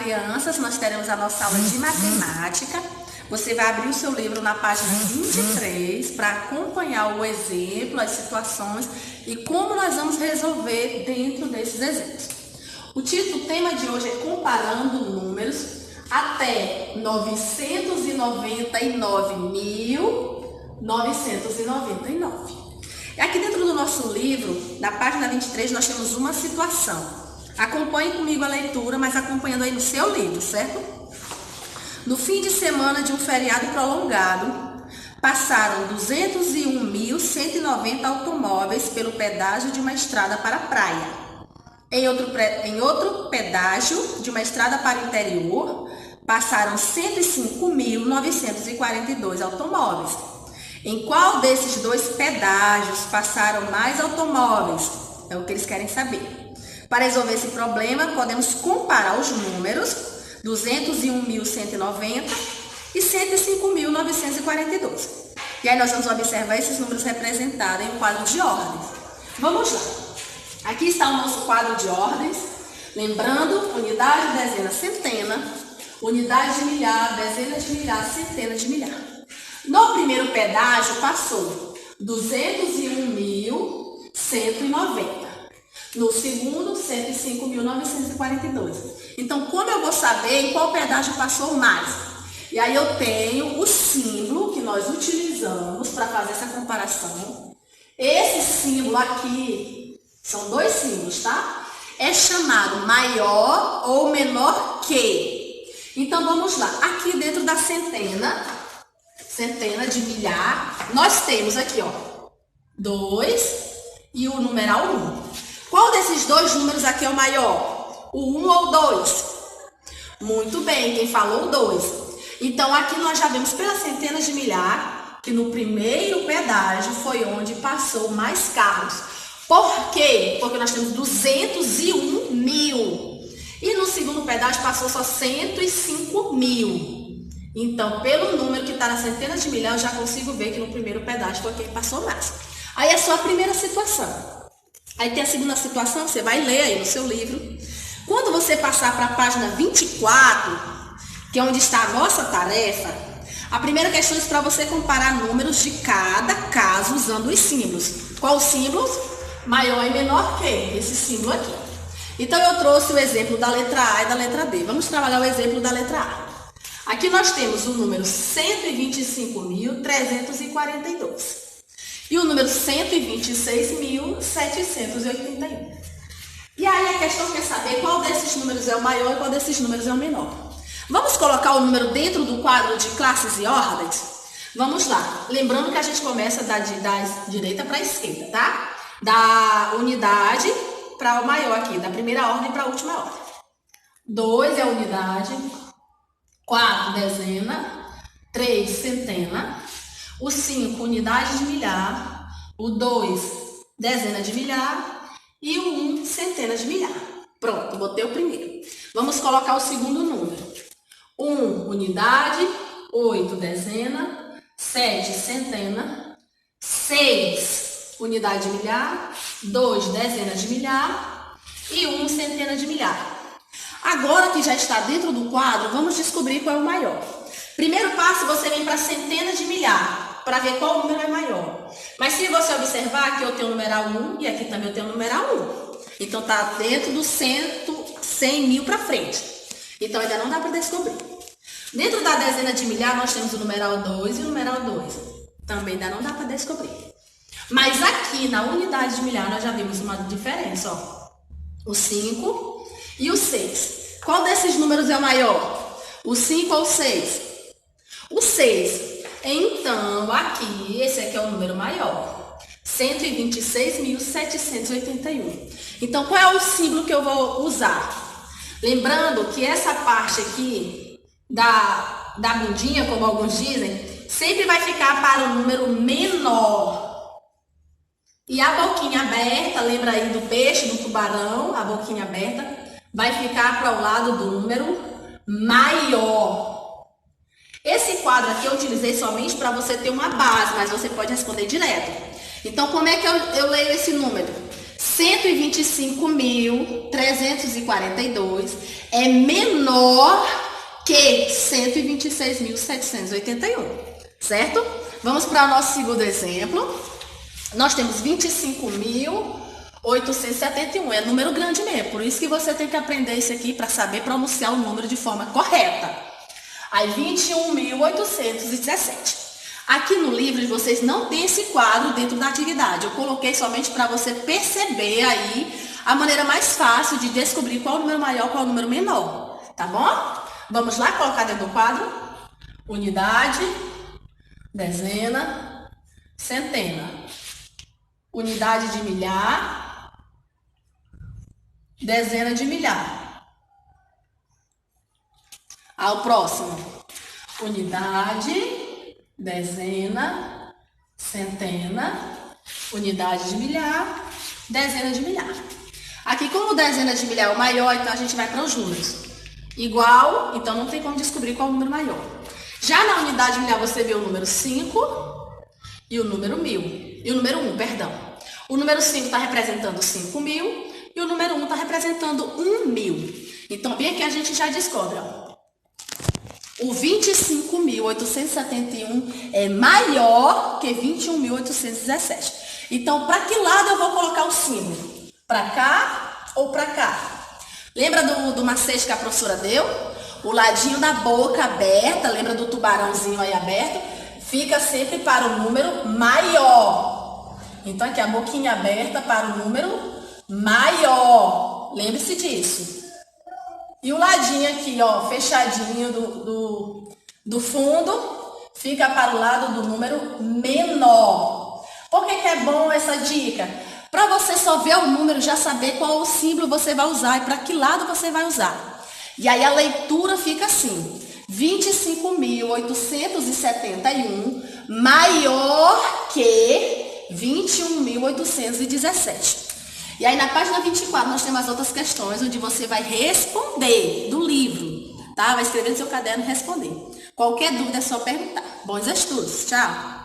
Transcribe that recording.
crianças, nós teremos a nossa aula de matemática. Você vai abrir o seu livro na página 23 para acompanhar o exemplo, as situações e como nós vamos resolver dentro desses exemplos. O tema de hoje é comparando números até 999.999. E aqui dentro do nosso livro, na página 23, nós temos uma situação. Acompanhe comigo a leitura, mas acompanhando aí no seu livro, certo? No fim de semana de um feriado prolongado, passaram 201.190 automóveis pelo pedágio de uma estrada para a praia. Em outro pedágio de uma estrada para o interior, passaram 105.942 automóveis. Em qual desses dois pedágios passaram mais automóveis? É o que eles querem saber. Para resolver esse problema, podemos comparar os números 201.190 e 105.942. E aí nós vamos observar esses números representados em um quadro de ordens. Vamos lá. Aqui está o nosso quadro de ordens. Lembrando, unidade, dezena, centena. Unidade de milhar, dezena de milhar, centena de milhar. No primeiro pedágio passou 201.190. No segundo, 105.942. Então, como eu vou saber em qual pedágio passou mais? E aí eu tenho o símbolo que nós utilizamos para fazer essa comparação. Esse símbolo aqui, são dois símbolos, tá? É chamado maior ou menor que. Então, vamos lá. Aqui dentro da centena de milhar, nós temos aqui, ó, 2 e o numeral 1. Qual desses dois números aqui é o maior? O 1 ou o 2? Muito bem, quem falou o 2. Então, aqui nós já vemos pela centena de milhar que no primeiro pedágio foi onde passou mais carros. Por quê? Porque nós temos 201 mil. E no segundo pedágio passou só 105 mil. Então, pelo número que está na centena de milhar, eu já consigo ver que no primeiro pedágio foi quem passou mais. Aí é só a primeira situação. Aí tem a segunda situação, você vai ler aí no seu livro. Quando você passar para a página 24, que é onde está a nossa tarefa, a primeira questão é para você comparar números de cada caso usando os símbolos. Qual os símbolos? Maior e menor que esse símbolo aqui. Então eu trouxe o exemplo da letra A e da letra B. Vamos trabalhar o exemplo da letra A. Aqui nós temos o número 125.342. E o número 126.781. E aí a questão quer saber qual desses números é o maior e qual desses números é o menor. Vamos colocar o número dentro do quadro de classes e ordens? Vamos lá. Lembrando que a gente começa da direita para a esquerda, tá? Da unidade para o maior aqui, da primeira ordem para a última ordem. 2 é a unidade, 4 dezena, 3 centena. O 5, unidade de milhar, o 2, dezena de milhar e o 1, centena de milhar. Pronto, botei o primeiro. Vamos colocar o segundo número. 1, unidade, 8, dezena, 7, centena, 6, unidade de milhar, 2, dezena de milhar e 1, centena de milhar. Agora que já está dentro do quadro, vamos descobrir qual é o maior. Primeiro passo, você vem para centena de milhar, para ver qual número é maior. Mas se você observar, aqui eu tenho o numeral 1 e aqui também eu tenho o numeral 1. Então, está dentro do 100 mil para frente. Então, ainda não dá para descobrir. Dentro da dezena de milhar, nós temos o numeral 2 e o numeral 2. Também ainda não dá para descobrir. Mas aqui, na unidade de milhar, nós já vimos uma diferença, ó. O 5 e o 6. Qual desses números é o maior? O 5 ou o 6? O 6. Então, aqui, esse aqui é o número maior. 126.781. Então, qual é o símbolo que eu vou usar? Lembrando que essa parte aqui da bundinha, como alguns dizem, sempre vai ficar para o número menor. E a boquinha aberta, lembra aí do peixe, do tubarão, a boquinha aberta, vai ficar para o lado do número maior. Esse quadro aqui eu utilizei somente para você ter uma base, mas você pode responder direto. Então, como é que eu leio esse número? 125.342 é menor que 126.781, certo? Vamos para o nosso segundo exemplo. Nós temos 25.871, é número grande mesmo, por isso que você tem que aprender isso aqui para saber pronunciar o número de forma correta. Aí 21.817. Aqui no livro vocês não tem esse quadro dentro da atividade. Eu coloquei somente para você perceber aí a maneira mais fácil de descobrir qual é o número maior, qual é o número menor. Tá bom? Vamos lá colocar dentro do quadro? Unidade, dezena, centena. Unidade de milhar, dezena de milhar. Ao próximo. Unidade, dezena, centena, unidade de milhar, dezena de milhar. Aqui, como dezena de milhar é o maior, então a gente vai para os números. Igual, então não tem como descobrir qual é o número maior. Já na unidade de milhar você vê o número 5 e o número 1.000. E o número 1, perdão. O número 5 está representando 5.000 e o número 1 está representando 1.000. Então, bem aqui a gente já descobre, ó. O 25.871 é maior que 21.817. Então, para que lado eu vou colocar o símbolo? Para cá ou para cá? Lembra do macete que a professora deu? O ladinho da boca aberta, lembra do tubarãozinho aí aberto? Fica sempre para o número maior. Então, aqui a boquinha aberta para o número maior. Lembre-se disso. E o ladinho aqui, ó, fechadinho do fundo, fica para o lado do número menor. Por que é bom essa dica? Para você só ver o número, já saber qual o símbolo você vai usar e para que lado você vai usar. E aí a leitura fica assim, 25.871 maior que 21.817. E aí na página 24 nós temos as outras questões onde você vai responder do livro, tá? Vai escrever no seu caderno e responder. Qualquer dúvida é só perguntar. Bons estudos, tchau!